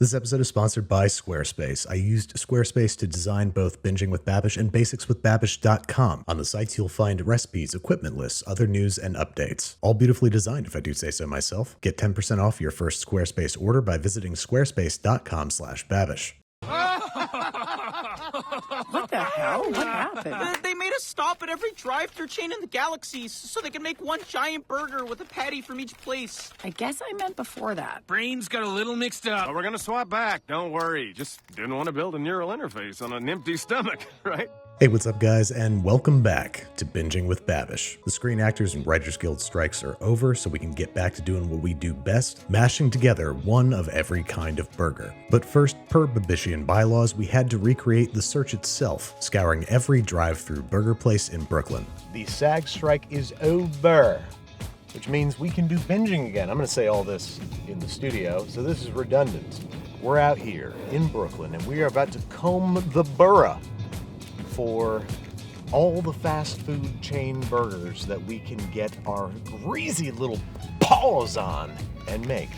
This episode is sponsored by Squarespace. I used Squarespace to design both Binging with Babish and BasicsWithBabish.com. On the sites, you'll find recipes, equipment lists, other news, and updates. All beautifully designed, if I do say so myself. Get 10% off your first Squarespace order by visiting squarespace.com/Babish. What the hell? What happened? They made us stop at every drive-thru chain in the galaxy so they can make one giant burger with a patty from each place. I guess I meant before that. Brains got a little mixed up. But we're gonna swap back, don't worry. Just didn't want to build a neural interface on an empty stomach, right? Hey, what's up, guys, and welcome back to Binging with Babish. The Screen Actors and Writers Guild strikes are over, so we can get back to doing what we do best, mashing together one of every kind of burger. But first, per Babishian bylaws, we had to recreate the search itself, scouring every drive-thru burger place in Brooklyn. The SAG strike is over, which means we can do binging again. I'm going to say all this in the studio, so this is redundant. We're out here in Brooklyn, and we are about to comb the borough for all the fast food chain burgers that we can get our greasy little paws on and make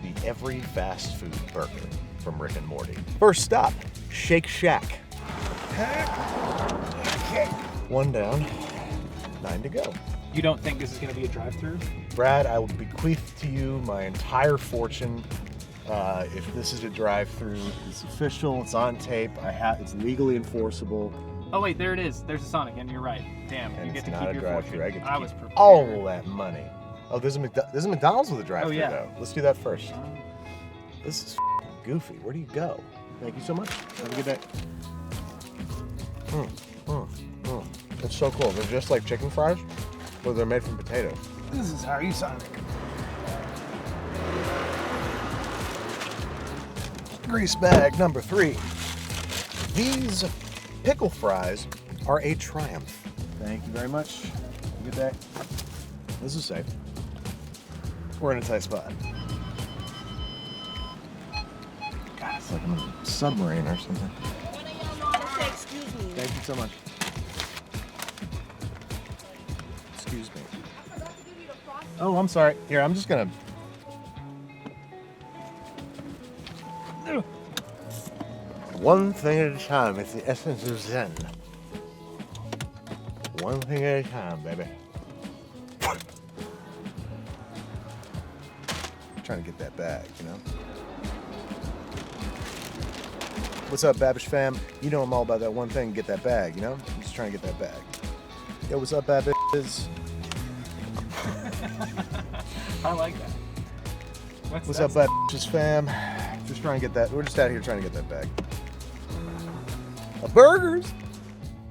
the every fast food burger from Rick and Morty. First stop, Shake Shack. Okay. One down, 9 to go. You don't think this is going to be a drive-thru? Brad, I will bequeath to you my entire fortune. If this is a drive-thru, it's official, it's on tape, it's legally enforceable. Oh wait, there it is. There's a Sonic, and you're right. Damn, And you get it's to not keep a your drive-thru. fortune. I get to was keep prepared. all that money. Oh, there's a McDonald's with a drive-thru yeah. though. Let's do that first. This is goofy. Where do you go? Thank you so much. Have a good day. It's so cool. They're just like chicken fries, but they're made from potatoes. This is how you Sonic. Grease bag number 3. These pickle fries are a triumph. Thank you very much. Have a good day. This is safe. We're in a tight spot. God, it's like I'm in a submarine or something. Excuse me. Thank you so much. Excuse me. Oh, I'm sorry. Here, I'm just gonna... One thing at a time. It's the essence of Zen. One thing at a time, baby. I'm trying to get that bag, you know? What's up, Babish fam? You know I'm all about that one thing, get that bag, you know? I'm just trying to get that bag. Yo, what's up, Babish? I like that. What's up, Babish fam? Just trying to get that. We're just out here trying to get that bag. Burgers!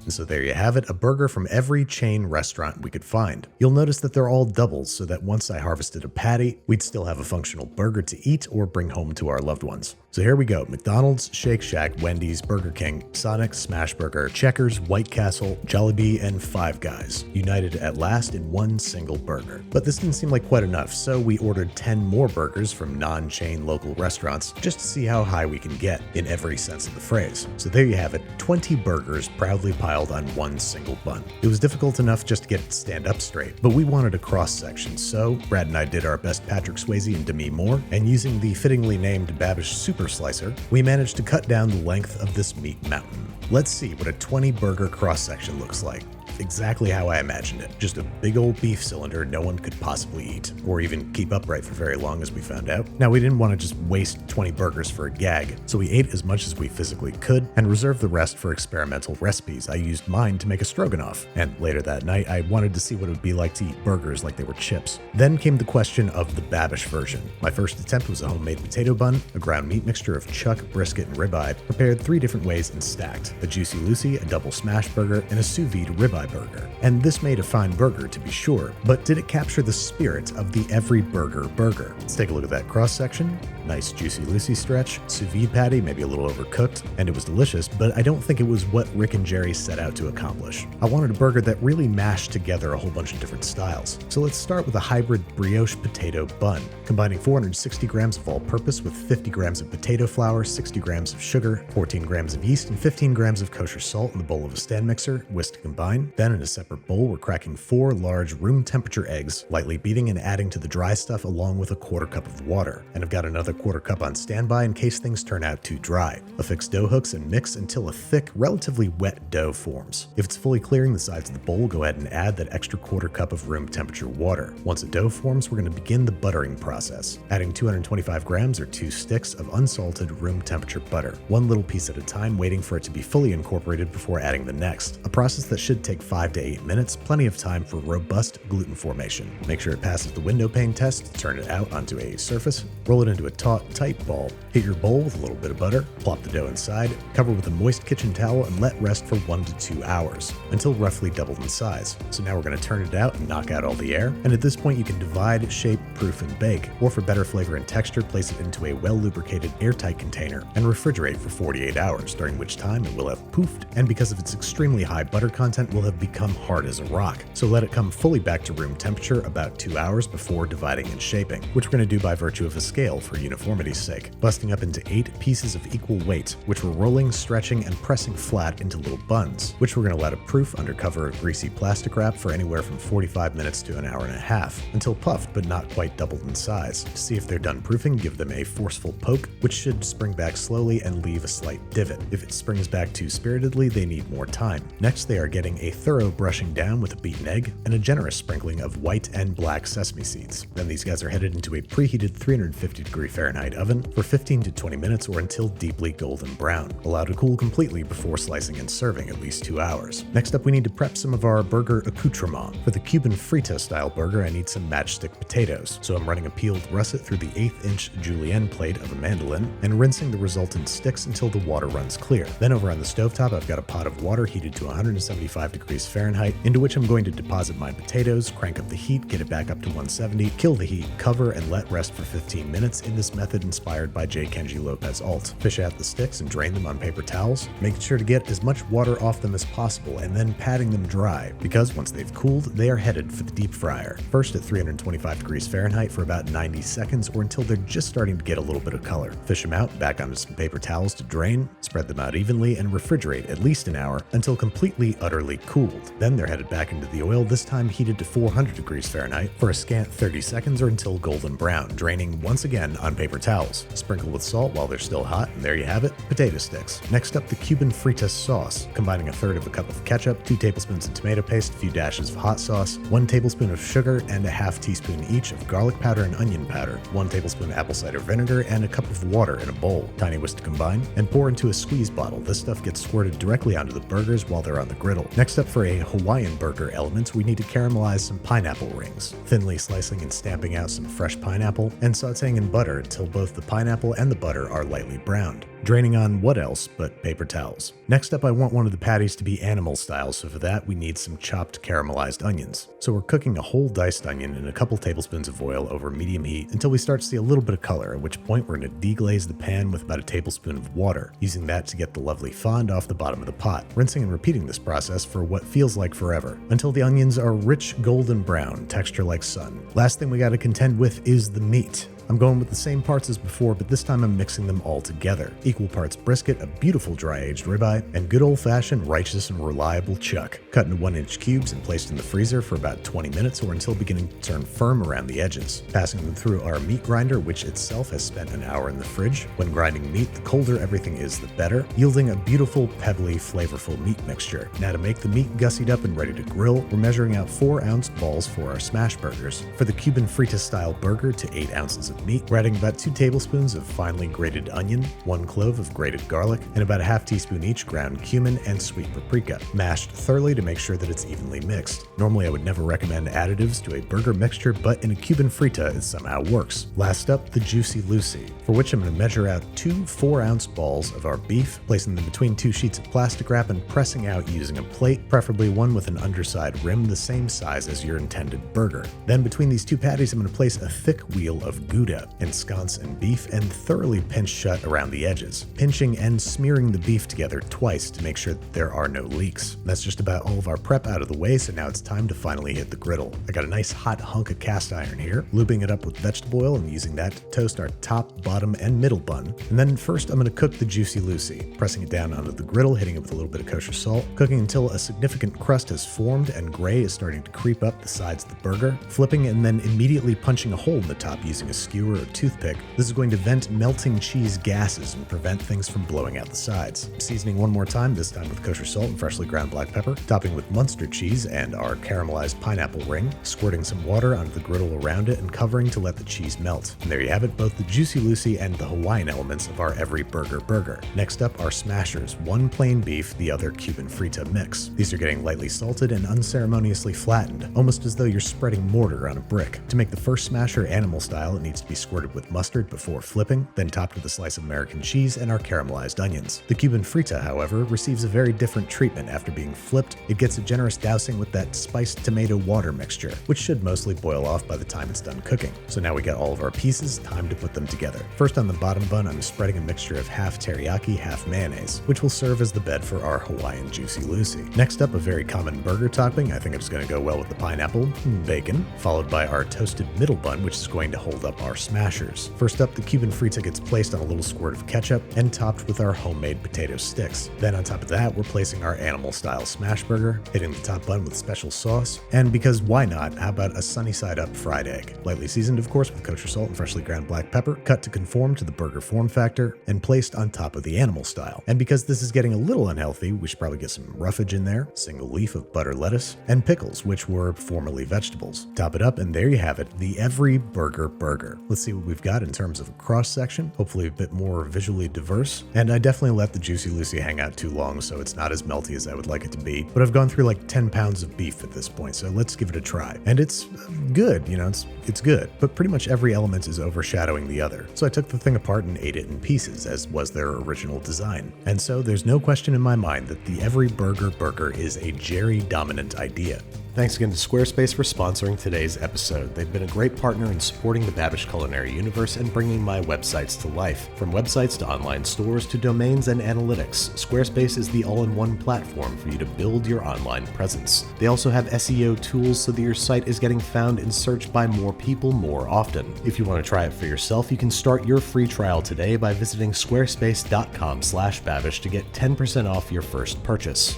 So there you have it, a burger from every chain restaurant we could find. You'll notice that they're all doubles, so that once I harvested a patty, we'd still have a functional burger to eat or bring home to our loved ones. So here we go, McDonald's, Shake Shack, Wendy's, Burger King, Sonic, Smashburger, Checkers, White Castle, Jollibee, and Five Guys, united at last in one single burger. But this didn't seem like quite enough, so we ordered 10 more burgers from non-chain local restaurants just to see how high we can get, in every sense of the phrase. So there you have it, 20 burgers proudly piled on one single bun. It was difficult enough just to get it to stand up straight, but we wanted a cross-section, so Brad and I did our best Patrick Swayze and Demi Moore, and using the fittingly named Babish Super Slicer, we managed to cut down the length of this meat mountain. Let's see what a 20 burger cross-section looks like. Exactly how I imagined it. Just a big old beef cylinder no one could possibly eat, or even keep upright for very long, as we found out. Now, we didn't want to just waste 20 burgers for a gag, so we ate as much as we physically could and reserved the rest for experimental recipes. I used mine to make a stroganoff, and later that night I wanted to see what it would be like to eat burgers like they were chips. Then came the question of the Babish version. My first attempt was a homemade potato bun, a ground meat mixture of chuck, brisket, and ribeye, prepared 3 different ways and stacked: a Jucy Lucy, a double smash burger, and a sous vide ribeye burger. And this made a fine burger, to be sure, but did it capture the spirit of the every burger burger? Let's take a look at that cross-section. Nice Jucy Lucy stretch, sous vide patty, maybe a little overcooked, and it was delicious, but I don't think it was what Rick and Jerry set out to accomplish. I wanted a burger that really mashed together a whole bunch of different styles. So let's start with a hybrid brioche potato bun, combining 460 grams of all-purpose with 50 grams of potato flour, 60 grams of sugar, 14 grams of yeast, and 15 grams of kosher salt in the bowl of a stand mixer, whisked to combine. Then in a separate bowl, we're cracking 4 large room temperature eggs, lightly beating and adding to the dry stuff along with a 1/4 cup of water. And I've got another a quarter cup on standby in case things turn out too dry. Affix dough hooks and mix until a thick, relatively wet dough forms. If it's fully clearing the sides of the bowl, go ahead and add that extra quarter cup of room temperature water. Once a dough forms, we're going to begin the buttering process, adding 225 grams or 2 sticks of unsalted room temperature butter, one little piece at a time, waiting for it to be fully incorporated before adding the next. A process that should take 5 to 8 minutes, plenty of time for robust gluten formation. Make sure it passes the window pane test, turn it out onto a surface, roll it into a taut, tight ball, heat your bowl with a little bit of butter, plop the dough inside, cover with a moist kitchen towel, and let rest for 1 to 2 hours, until roughly doubled in size. So now we're going to turn it out and knock out all the air, and at this point you can divide, shape, proof, and bake, or for better flavor and texture, place it into a well-lubricated airtight container and refrigerate for 48 hours, during which time it will have poofed, and because of its extremely high butter content, will have become hard as a rock. So let it come fully back to room temperature about 2 hours before dividing and shaping, which we're going to do by virtue of a scale for uniformity's sake, busting up into 8 pieces of equal weight, which we're rolling, stretching, and pressing flat into little buns, which we're going to let it proof under cover of greasy plastic wrap for anywhere from 45 minutes to an hour and a half, until puffed but not quite doubled in size. To see if they're done proofing, give them a forceful poke, which should spring back slowly and leave a slight divot. If it springs back too spiritedly, they need more time. Next, they are getting a thorough brushing down with a beaten egg and a generous sprinkling of white and black sesame seeds. Then these guys are headed into a preheated 350-degree Fahrenheit oven for 15 to 20 minutes or until deeply golden brown. Allow to cool completely before slicing and serving, at least 2 hours. Next up, we need to prep some of our burger accoutrement. For the Cuban Frita style burger, I need some matchstick potatoes. So I'm running a peeled russet through the 1/8-inch julienne plate of a mandolin and rinsing the resultant sticks until the water runs clear. Then over on the stovetop, I've got a pot of water heated to 175 degrees Fahrenheit, into which I'm going to deposit my potatoes, crank up the heat, get it back up to 170, kill the heat, cover, and let rest for 15 minutes in this method inspired by J. Kenji Lopez Alt. Fish out the sticks and drain them on paper towels, making sure to get as much water off them as possible and then patting them dry, because once they've cooled, they are headed for the deep fryer. First at 325 degrees Fahrenheit for about 90 seconds or until they're just starting to get a little bit of color. Fish them out, back onto some paper towels to drain, spread them out evenly, and refrigerate at least an hour until completely, utterly cooled. Then they're headed back into the oil, this time heated to 400 degrees Fahrenheit for a scant 30 seconds or until golden brown, draining once again on paper towels. Sprinkle with salt while they're still hot, and there you have it, potato sticks. Next up, the Cuban Frita sauce, combining 1/3 cup of ketchup, 2 tablespoons of tomato paste, a few dashes of hot sauce, 1 tablespoon of sugar, and a ½ teaspoon each of garlic powder and onion powder, 1 tablespoon apple cider vinegar, and a cup of water in a bowl. Tiny whisk to combine, and pour into a squeeze bottle. This stuff gets squirted directly onto the burgers while they're on the griddle. Next up, for a Hawaiian burger element, we need to caramelize some pineapple rings, thinly slicing and stamping out some fresh pineapple, and sauteing in butter until both the pineapple and the butter are lightly browned. Draining on what else but paper towels. Next up, I want one of the patties to be animal style, so for that we need some chopped caramelized onions. So we're cooking a whole diced onion in a couple tablespoons of oil over medium heat until we start to see a little bit of color, at which point we're going to deglaze the pan with about a tablespoon of water, using that to get the lovely fond off the bottom of the pot, rinsing and repeating this process for what feels like forever, until the onions are rich golden brown, texture like sun. Last thing we got to contend with is the meat. I'm going with the same parts as before, but this time I'm mixing them all together. Equal parts brisket, a beautiful dry-aged ribeye, and good old-fashioned righteous and reliable chuck, cut into 1-inch cubes and placed in the freezer for about 20 minutes or until beginning to turn firm around the edges. Passing them through our meat grinder, which itself has spent an hour in the fridge. When grinding meat, the colder everything is, the better, yielding a beautiful, pebbly, flavorful meat mixture. Now to make the meat gussied up and ready to grill, we're measuring out 4-ounce balls for our smash burgers. For the Cuban Frita-style burger to 8 ounces of meat, we're adding about 2 tablespoons of finely grated onion, 1 clove of grated garlic, and about a ½ teaspoon each ground cumin and sweet paprika, mashed thoroughly to make sure that it's evenly mixed. Normally I would never recommend additives to a burger mixture, but in a Cuban Frita it somehow works. Last up, the Jucy Lucy, for which I'm going to measure out 2 4-ounce balls of our beef, placing them between 2 sheets of plastic wrap and pressing out using a plate, preferably one with an underside rim the same size as your intended burger. Then between these 2 patties I'm going to place a thick wheel of Gouda, ensconce in beef, and thoroughly pinch shut around the edges. smashes, pinching and smearing the beef together twice to make sure that there are no leaks. That's just about all of our prep out of the way, so now it's time to finally hit the griddle. I got a nice hot hunk of cast iron here, looping it up with vegetable oil and using that to toast our top, bottom, and middle bun. And then first I'm going to cook the Jucy Lucy, pressing it down onto the griddle, hitting it with a little bit of kosher salt, cooking until a significant crust has formed and gray is starting to creep up the sides of the burger, flipping and then immediately punching a hole in the top using a skewer or toothpick. This is going to vent melting cheese gases and prevent things from blowing out the sides. Seasoning one more time, this time with kosher salt and freshly ground black pepper, topping with Munster cheese and our caramelized pineapple ring, squirting some water onto the griddle around it and covering to let the cheese melt. And there you have it, both the Jucy Lucy and the Hawaiian elements of our every burger. Next up are smashers, one plain beef, the other Cuban Frita mix. These are getting lightly salted and unceremoniously flattened, almost as though you're spreading mortar on a brick. To make the first smasher animal style, it needs to be squirted with mustard before flipping, then topped with a slice of American cheese and our caramelized onions. The Cuban Frita, however, receives a very different treatment after being flipped. It gets a generous dousing with that spiced tomato water mixture, which should mostly boil off by the time it's done cooking. So now we got all of our pieces, time to put them together. First on the bottom bun, I'm spreading a mixture of half teriyaki, half mayonnaise, which will serve as the bed for our Hawaiian Jucy Lucy. Next up, a very common burger topping. I think it's going to go well with the pineapple, bacon, followed by our toasted middle bun, which is going to hold up our smashers. First up, the Cuban Frita gets placed on a little squirt of ketchup and topped with our homemade potato sticks. Then on top of that, we're placing our animal-style smash burger, hitting the top bun with special sauce, and because why not, how about a sunny side up fried egg? Lightly seasoned, of course, with kosher salt and freshly ground black pepper, cut to conform to the burger form factor, and placed on top of the animal style. And because this is getting a little unhealthy, we should probably get some roughage in there, single leaf of butter lettuce, and pickles, which were formerly vegetables. Top it up, and there you have it, the every burger. Let's see what we've got in terms of a cross section, hopefully a bit more visually diverse. And I definitely let the Jucy Lucy hang out too long, so it's not as melty as I would like it to be. But I've gone through like 10 pounds of beef at this point, so let's give it a try. And it's good, you know, it's good, but pretty much every element is overshadowing the other. So I took the thing apart and ate it in pieces, as was their original design. And so there's no question in my mind that the every burger is a Jerry dominant idea. Thanks again to Squarespace for sponsoring today's episode. They've been a great partner in supporting the Babish culinary universe and bringing my websites to life. From websites to online stores to domains and analytics, Squarespace is the all-in-one platform for you to build your online presence. They also have SEO tools so that your site is getting found and searched by more people more often. If you want to try it for yourself, you can start your free trial today by visiting squarespace.com/Babish to get 10% off your first purchase.